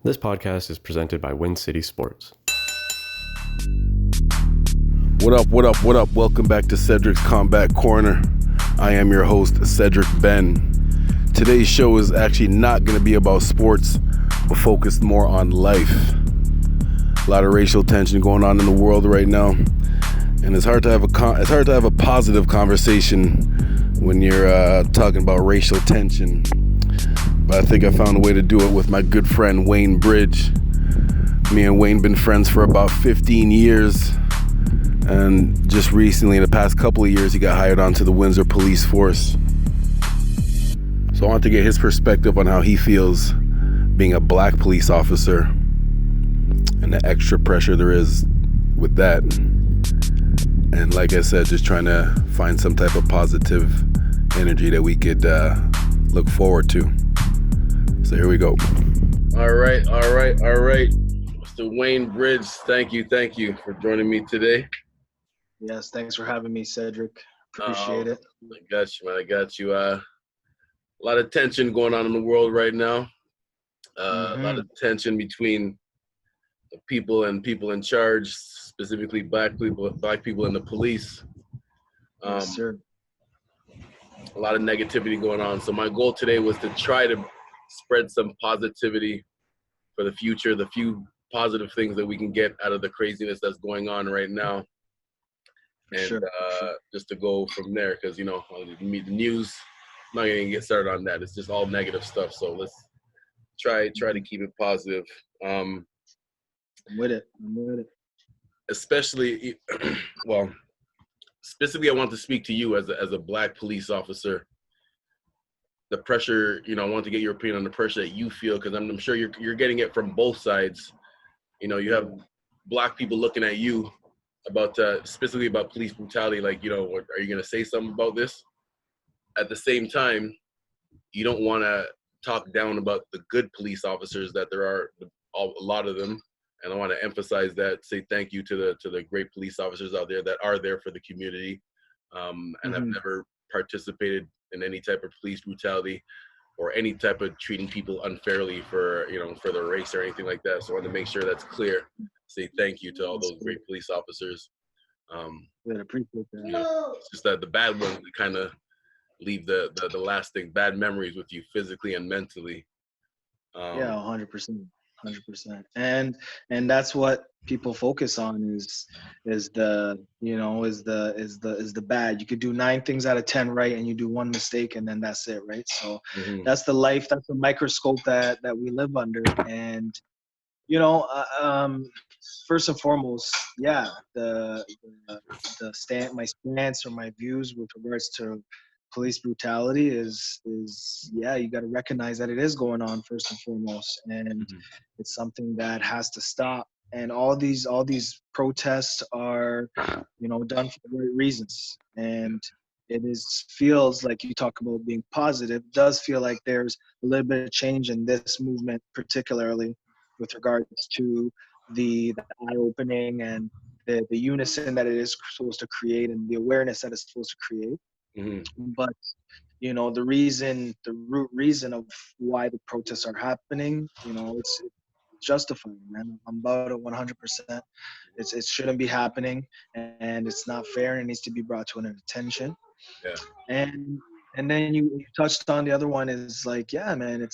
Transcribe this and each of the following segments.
This podcast is presented by Wind City Sports. What up, what up, what up? Welcome back to Cedric's Combat Corner. I am your host, Cedric Ben. Today's show is actually not going to be about sports, but focused more on life. A lot of racial tension going on in the world right now, and it's hard to have a positive conversation when you're talking about racial tension. But I think I found a way to do it with my good friend Wayne Bridge. Me and Wayne been friends for about 15 years. And just recently, in the past couple of years, he got hired onto the Windsor Police force. So I want to get his perspective on how he feels being a black police officer and the extra pressure there is with that. And like I said, just trying to find some type of positive energy that we could look forward to. So here we go. All right. Mr. Wayne Bridge, thank you for joining me today. Yes, thanks for having me, Cedric. Appreciate it. I got you. A lot of tension going on in the world right now. A lot of tension between the people and people in charge, specifically black people in the police. Yes, sir. A lot of negativity going on. So my goal today was to try to spread some positivity for the future, the few positive things that we can get out of the craziness that's going on right now. And Sure. Just to go from there, because the news, I'm not gonna get started on that. It's just all negative stuff. So let's try to keep it positive. I'm with it. Especially, specifically, I want to speak to you as a black police officer. The pressure, I want to get your opinion on the pressure that you feel, because I'm sure you're getting it from both sides. You have black people looking at you about specifically about police brutality, like, are you going to say something about this? At the same time, you don't want to talk down about the good police officers that there are, a lot of them. And I want to emphasize that, say thank you to the great police officers out there that are there for the community, and have never participated in any type of police brutality or any type of treating people unfairly for their race or anything like that. So I want to make sure that's clear. Say thank you to all those great police officers. I appreciate that. It's just that the bad ones kind of leave the lasting bad memories with you physically and mentally. Yeah, 100%. And that's what people focus on is the bad. You could do 9 things out of 10 right, and you do one mistake, and then that's it, right? So that's the life, that's the microscope that we live under. And first and foremost, yeah, my stance or my views with regards to police brutality is you got to recognize that it is going on first and foremost, and it's something that has to stop. And all these protests are done for the right reasons, and feels like, you talk about being positive, does feel like there's a little bit of change in this movement, particularly with regards to the eye-opening and the unison that it is supposed to create, and the awareness that it's supposed to create. But the root reason of why the protests are happening, it's justified, man. I'm about it 100%. It shouldn't be happening, and it's not fair, and it needs to be brought to an attention. Yeah. And then you touched on the other one, is like, yeah, man,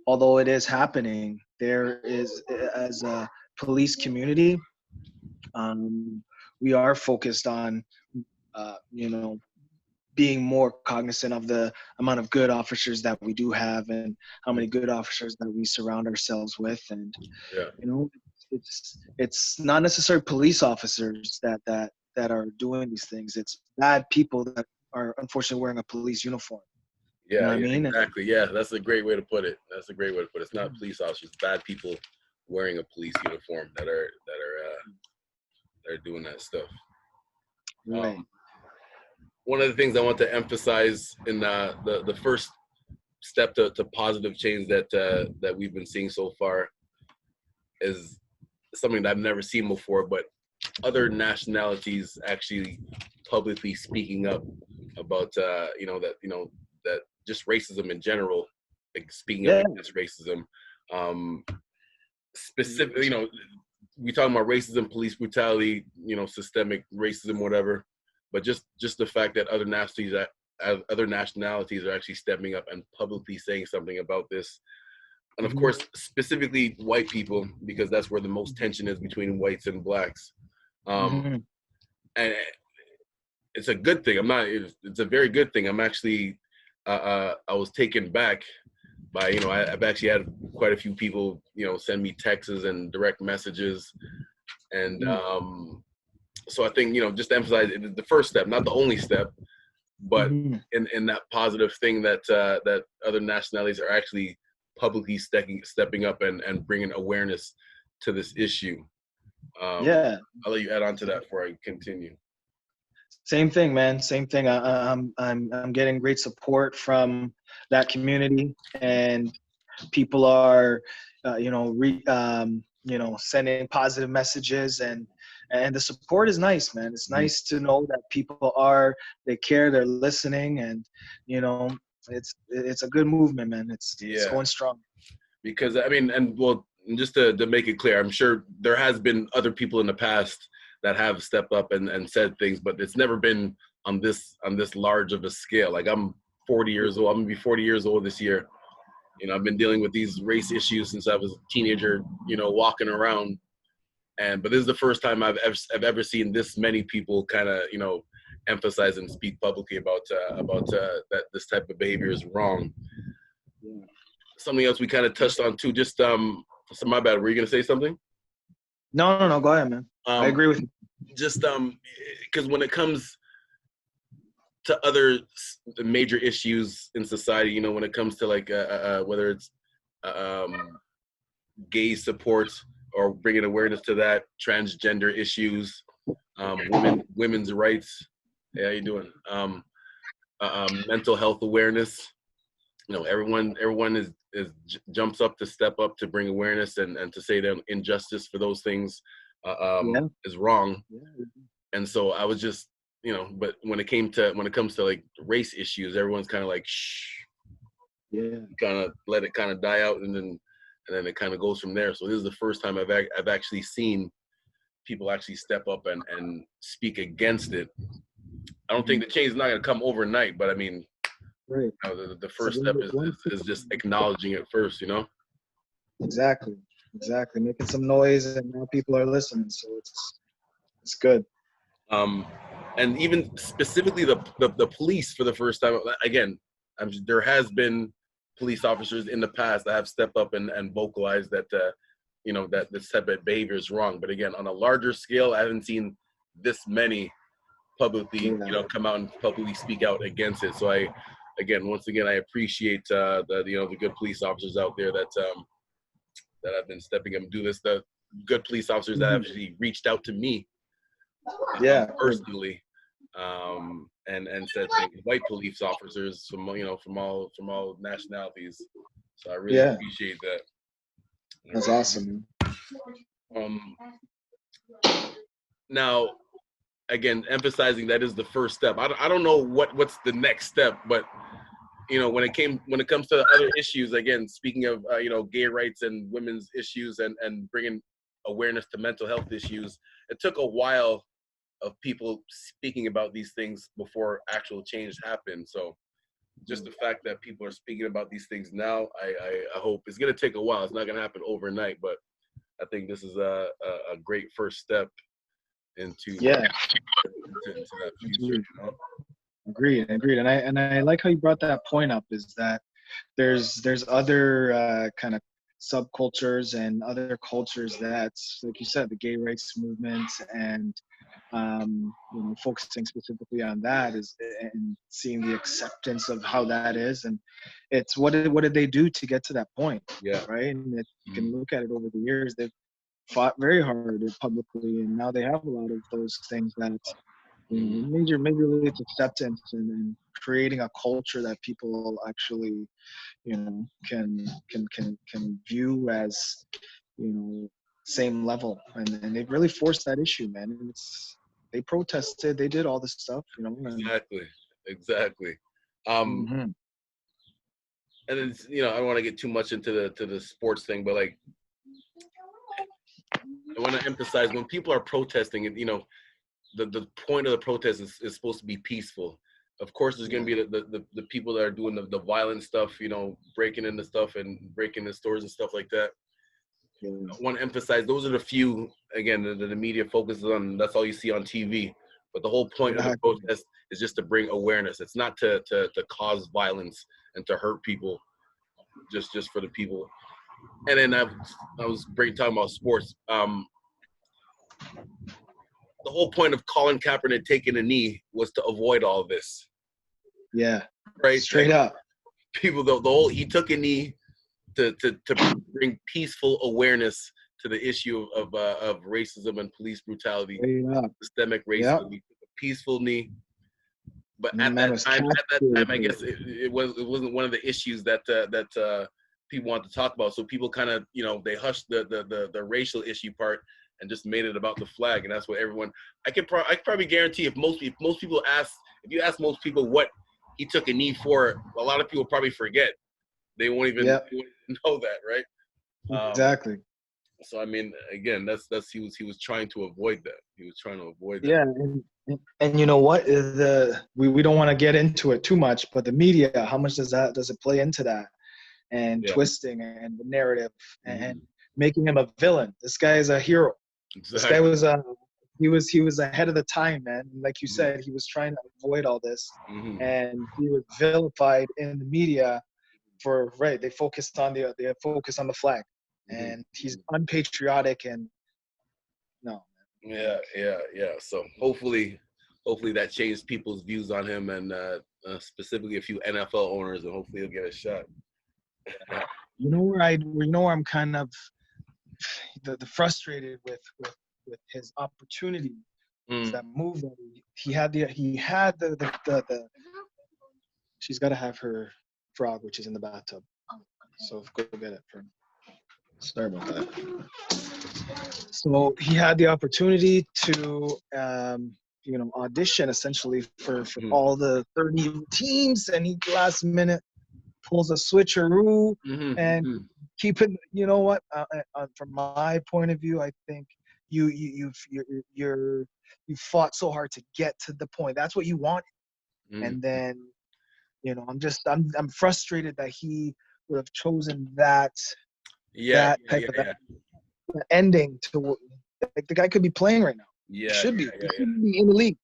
although it is happening, there is, as a police community, we are focused on being more cognizant of the amount of good officers that we do have, and how many good officers that we surround ourselves with. And it's not necessarily police officers that are doing these things. It's bad people that are unfortunately wearing a police uniform. Yeah, you know what I mean? Exactly. Yeah, that's a great way to put it. It's not police officers, bad people wearing a police uniform that are doing that stuff. Right. One of the things I want to emphasize in the first step to positive change that we've been seeing so far is something that I've never seen before, but other nationalities actually publicly speaking up about that just racism in general, like speaking up against racism. Specifically, we talking about racism, police brutality, systemic racism, whatever. But just the fact that other nationalities are actually stepping up and publicly saying something about this. And of course, specifically white people, because that's where the most tension is between whites and blacks. And it's a good thing. It's a very good thing. I'm actually, I was taken back by, I've actually had quite a few people, send me texts and direct messages. And so I think, just to emphasize, it is the first step, not the only step, but in that positive thing that that other nationalities are actually publicly stepping up and bringing awareness to this issue. I'll let you add on to that before I continue. Same thing, man. Same thing. I'm getting great support from that community, and people are, sending positive messages, and the support is nice, man. It's nice to know that people they care, they're listening, and it's a good movement, man. It's going strong. Because just to make it clear, I'm sure there has been other people in the past that have stepped up and said things, but it's never been on this large of a scale. Like, I'm 40 years old. I'm gonna be 40 years old this year. I've been dealing with these race issues since I was a teenager, walking around. But this is the first time I've ever seen this many people kind of, emphasize and speak publicly about that this type of behavior is wrong. Something else we kind of touched on too, just so my bad, were you gonna say something? No, go ahead, man. I agree with you. Just because when it comes to other major issues in society, when it comes to like whether it's gay support or bringing awareness to that, transgender issues, women's rights. Hey, how you doing? Mental health awareness. Everyone is jumps up to step up to bring awareness and to say that injustice for those things is wrong. And so I was just, but when it comes to like race issues, everyone's kind of like, shh, kind of let it kind of die out, and then it kind of goes from there. So this is the first time I've actually seen people actually step up and speak against it. I don't think the change is not going to come overnight, but I mean, the first step is just acknowledging it first, Exactly, making some noise, and now people are listening, so it's good. And even specifically the police, for the first time, again, there has been police officers in the past that have stepped up and vocalized that that this type of behavior is wrong. But again, on a larger scale, I haven't seen this many publicly come out and publicly speak out against it. So once again, I appreciate the good police officers out there that have been stepping up and do this. The good police officers that have actually reached out to me, personally, and said things. White police officers from all nationalities. So I really appreciate that. That's awesome. Now, again, emphasizing that is the first step. I don't know what's the next step, but when it comes to other issues, again, speaking of gay rights and women's issues and bringing awareness to mental health issues, it took a while of people speaking about these things before actual change happened. So just the fact that people are speaking about these things now, I hope it's going to take a while. It's not going to happen overnight, but I think this is a great first step into that future. Agreed. And I like how you brought that point up, is that there's other kind of subcultures and other cultures that's, like you said, the gay rights movement, and focusing specifically on that and seeing the acceptance of how that is, and it's what did they do to get to that point? Right. And you can look at it over the years. They've fought very hard publicly, and now they have a lot of those things that major it's acceptance and creating a culture that people actually can view as same level, and they've really forced that issue, man. And they protested, they did all this stuff, Exactly. and it's, I don't want to get too much into the sports thing, but like I want to emphasize when people are protesting, and the point of the protest is supposed to be peaceful. Of course, there's going to be the people that are doing the violent stuff, breaking into stuff and breaking the stores and stuff like that. I want to emphasize those are the few, again, the media focuses on. That's all you see on TV. But the whole point of the protest is just to bring awareness. It's not to cause violence and to hurt people, just for the people. And then I was talking about sports. The whole point of Colin Kaepernick taking a knee was to avoid all this. Yeah. Right. Straight up. People he took a knee to bring peaceful awareness to the issue of racism and police brutality, systemic racism. He took a peaceful knee. But at that time, I guess it wasn't one of the issues that people want to talk about. So people kind of, they hushed the racial issue part and just made it about the flag, and that's what everyone. I could probably guarantee if most people if you ask most people what he took a knee for, a lot of people probably forget. They won't even know that, right? Exactly. So I mean, again, that's he was trying to avoid that. He was trying to avoid that. Yeah, and you know what? We don't want to get into it too much, but the media, how much does it play into that, and twisting and the narrative and making him a villain? This guy is a hero. Exactly. This guy was he was ahead of the time, man. Like you said, he was trying to avoid all this, and he was vilified in the media they focused on the flag, and he's unpatriotic and no. Yeah. So hopefully that changed people's views on him, and specifically a few NFL owners, and hopefully he'll get a shot. You know where I'm kind of the frustrated with his opportunity is that move that he had the she's got to have her frog, which is in the bathtub, so go get it for me. Sorry about that. So he had the opportunity to audition essentially for all the 30 teams, and he last minute pulls a switcheroo and keep it. You know what? From my point of view, I think you fought so hard to get to the point. That's what you want, and then I'm frustrated that he would have chosen that type of ending to like the guy could be playing right now. Yeah, he should be. He should be in the league.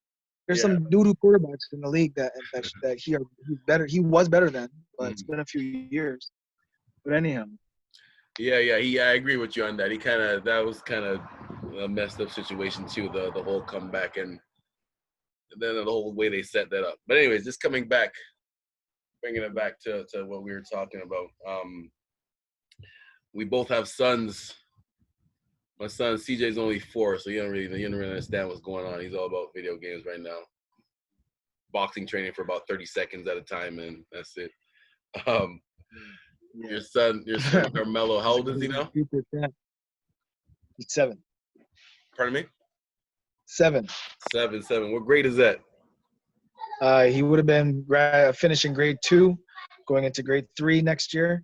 There's some doo-doo quarterbacks in the league that he's better. He was better than, but it's been a few years. But anyhow. Yeah. I agree with you on that. That was kind of a messed up situation too. The whole comeback and then the whole way they set that up. But anyways, just bringing it back to what we were talking about. We both have sons. My son CJ's only 4, so you don't really understand what's going on. He's all about video games right now. Boxing training for about 30 seconds at a time, and that's it. Your son Carmelo, how old is he now? He's 7. Pardon me? 7. 7. What grade is that? He would have been finishing grade 2, going into grade 3 next year.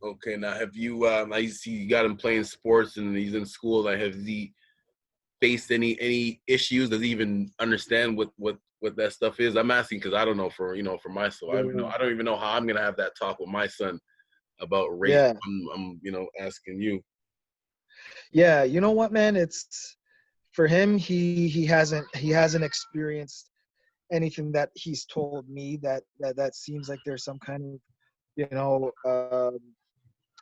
Okay, now have you? I see you got him playing sports and he's in school. Like, has he faced any issues? Does he even understand what that stuff is? I'm asking because I don't know for myself. I don't even know how I'm gonna have that talk with my son about race. Yeah. I'm asking you. Yeah, you know what, man? It's for him. He hasn't experienced anything that he's told me that seems like there's some kind of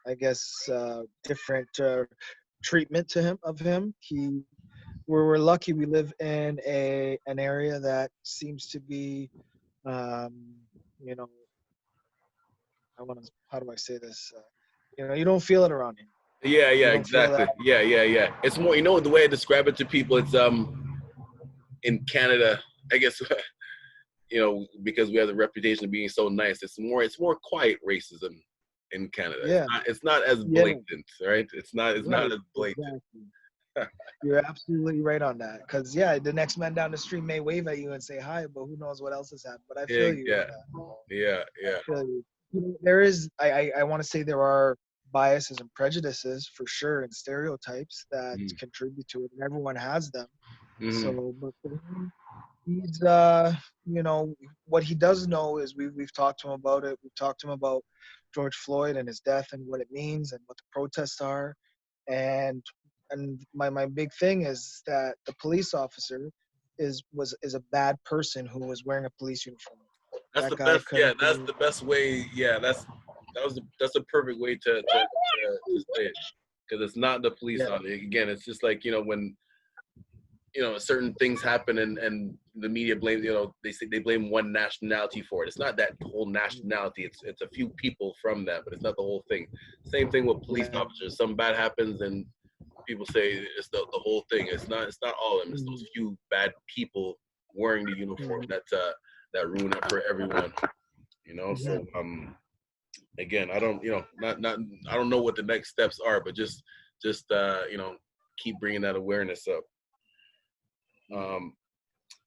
I guess different treatment to him. We're lucky we live in an area that seems to be how do I say this? You don't feel it around here. Yeah, exactly. Yeah. It's more, the way I describe it to people, it's in Canada, I guess, because we have the reputation of being so nice, it's more quiet racism in Canada. Yeah. It's not as blatant, right? It's not as blatant. Exactly. You're absolutely right on that. Because the next man down the street may wave at you and say hi, but who knows what else has happened. But I feel you. Yeah. I feel you. there is, I want to say there are biases and prejudices for sure and stereotypes that Mm-hmm. contribute to it, and everyone has them. Mm-hmm. So, but for him, he's, what he does know is we've talked to him about it. We've talked to him about George Floyd and his death and what it means and what the protests are. And my big thing is that the police officer is a bad person who was wearing a police uniform. That's That the guy best. could Yeah, have that's been. the best way. Yeah, that's the perfect way to say it, because it's not the police Yeah. on it. Again, it's just like, when certain things happen, and the media blame, they say they blame one nationality for it. It's not that whole nationality. It's a few people from that, but it's not the whole thing. Same thing with police Yeah. officers. Some bad happens and people say it's the whole thing. It's not all of them. It's those few bad people wearing the uniform that ruin it for everyone. So again, I don't, not I don't know what the next steps are, but just keep bringing that awareness up.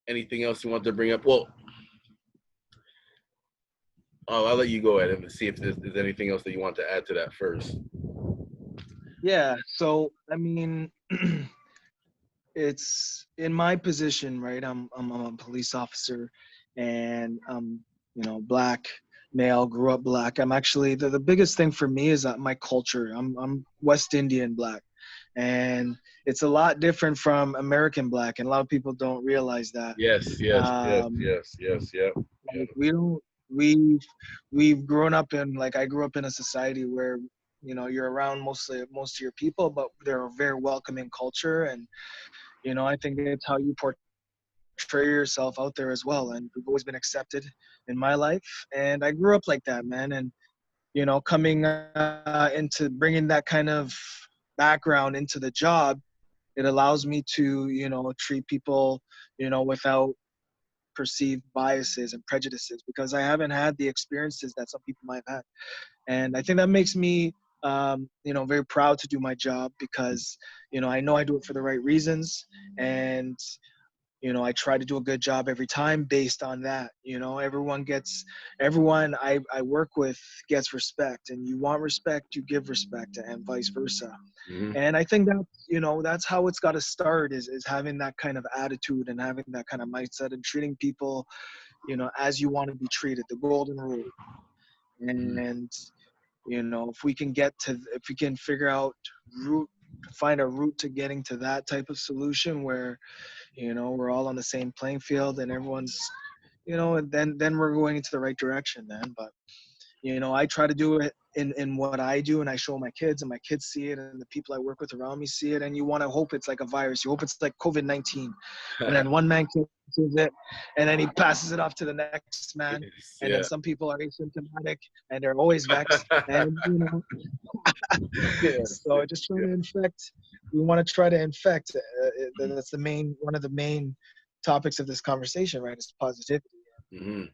Anything else you want to bring up? Well, I'll let you go ahead and see if there's anything else that you want to add to that first. Yeah. So I mean, it's in my position, right? I'm a police officer, and black male, grew up black. I'm actually the biggest thing for me is that my culture. I'm West Indian black, and it's a lot different from American black, and a lot of people don't realize that. Yes, yes, yes, Um, yes, yes, yep, yep. like we don't we've grown up in, like, I grew up in a society where you're around most of your people, but they're a very welcoming culture, and I think it's how you portray yourself out there as well. And we've always been accepted in my life, and I grew up like that, man. And coming into bringing that kind of background into the job, it allows me to treat people without perceived biases and prejudices, because I haven't had the experiences that some people might have had. And I think that makes me very proud to do my job, because I know I do it for the right reasons, and I try to do a good job every time based on that. Everyone I work with gets respect, and you want respect, you give respect, and vice versa. Mm-hmm. And I think that that's how it's got to start, is having that kind of attitude and having that kind of mindset and treating people as you want to be treated, the golden rule. And if we can figure out route find a route to getting to that type of solution where we're all on the same playing field, and everyone's and then we're going into the right direction, man. But I try to do it in what I do, and I show my kids, and my kids see it, and the people I work with around me see it. And you want to hope it's like a virus. You hope it's like COVID-19, and then one man catches it, and then he passes it off to the next man, and then Yeah. some people are asymptomatic, and they're always vexed, and Yes. so just trying to infect. We want to try to infect. That's one of the main topics of this conversation, right? Is positivity. Mm-hmm.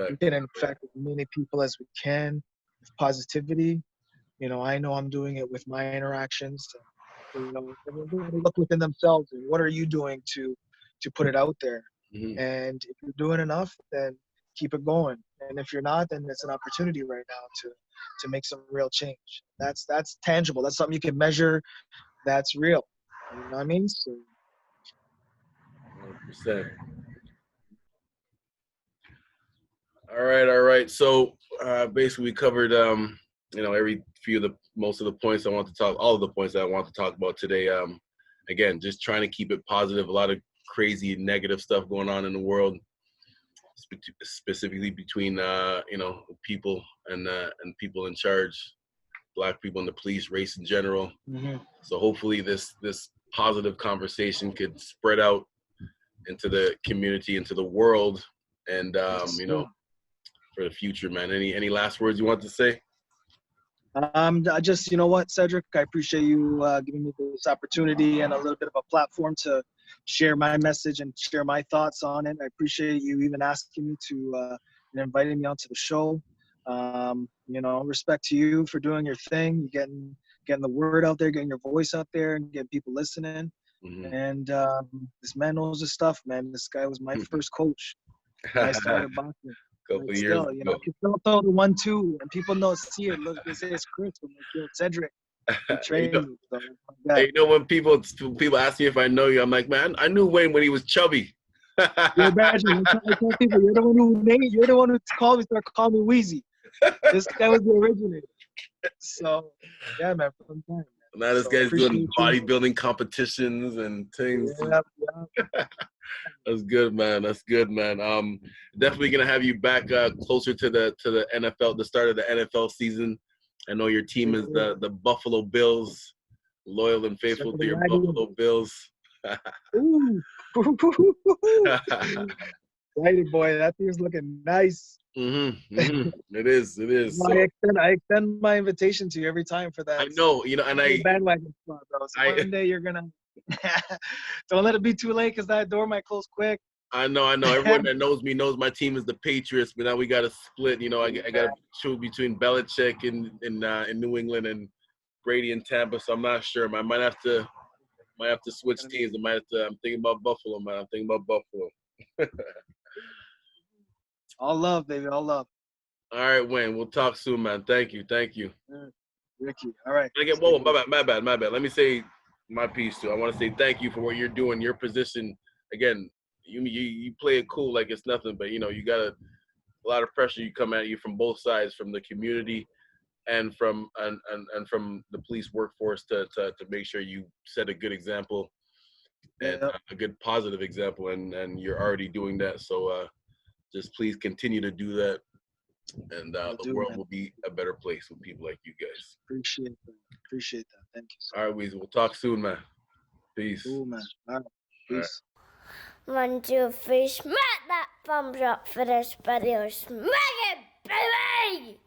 We can infect as many people as we can with positivity. I know I'm doing it with my interactions. Everyone's got to look within themselves, and what are you doing to put it out there? Mm-hmm. And if you're doing enough, then keep it going. And if you're not, then it's an opportunity right now to make some real change. That's tangible. That's something you can measure. That's real. You know what I mean? So, 100%. All right. So basically, we covered most of the points I want to talk, all of the points that I want to talk about today. Again, just trying to keep it positive. A lot of crazy negative stuff going on in the world, specifically between people and people in charge, Black people in the police, race in general. mm-hmm. So hopefully this positive conversation could spread out into the community, into the world, and for the future, man. Any last words you want to say? I just, what, Cedric, I appreciate you giving me this opportunity and a little bit of a platform to share my message and share my thoughts on it. I appreciate you even asking me to and inviting me onto the show. Respect to you for doing your thing, getting the word out there, getting your voice out there, and getting people listening. Mm-hmm. And this man knows his stuff, man. This guy was my first coach when I started boxing. couple But years still, ago. I can still throw the 1-2, and people know see it. Look, they say it's Chris. I'm like, yo, Cedric. He trains know, it, so like that. when people ask me if I know you, I'm like, man, I knew Wayne when he was chubby. Yo, Benjamin, I tell people, you're the one who called me, started calling me Wheezy. This guy was the originator. So, yeah, man, fun time. Now this So, guy's doing appreciate you. bodybuilding competitions and things. Yeah. That's good, man. That's good, man. Definitely gonna have you back closer to the NFL, the start of the NFL season. I know your team is the Buffalo Bills, loyal and faithful to your Buffalo Bills. Ooh. Excited, boy. That thing's looking nice. It is. Well, So, I extend my invitation to you every time for that. I know, and I bandwagon spot, bro. So one day you're gonna don't let it be too late because that door might close quick. I know. Everyone that knows me knows my team is the Patriots, but now we got to split. I got to choose between Belichick in New England and Brady in Tampa. So I'm not sure. I might have to switch teams. I'm thinking about Buffalo, man. I'm thinking about Buffalo. All love, baby. All love. All right, Wayne. We'll talk soon, man. Thank you. Ricky. All right. Whoa, my bad. Let me say my piece too. I want to say thank you for what you're doing. Your position, again, you play it cool like it's nothing, but you got a lot of pressure you come at you from both sides, from the community and from from the police workforce to make sure you set a good example and a good positive example, and you're already doing that. So just please continue to do that, and the world will be a better place with people like you guys. Appreciate that. Thank you. All right, Weezy. We'll talk soon, man. Peace. Cool, man. All right. Peace. All right. 1, 2, 3, smack that thumbs up for this video. Smack it, baby!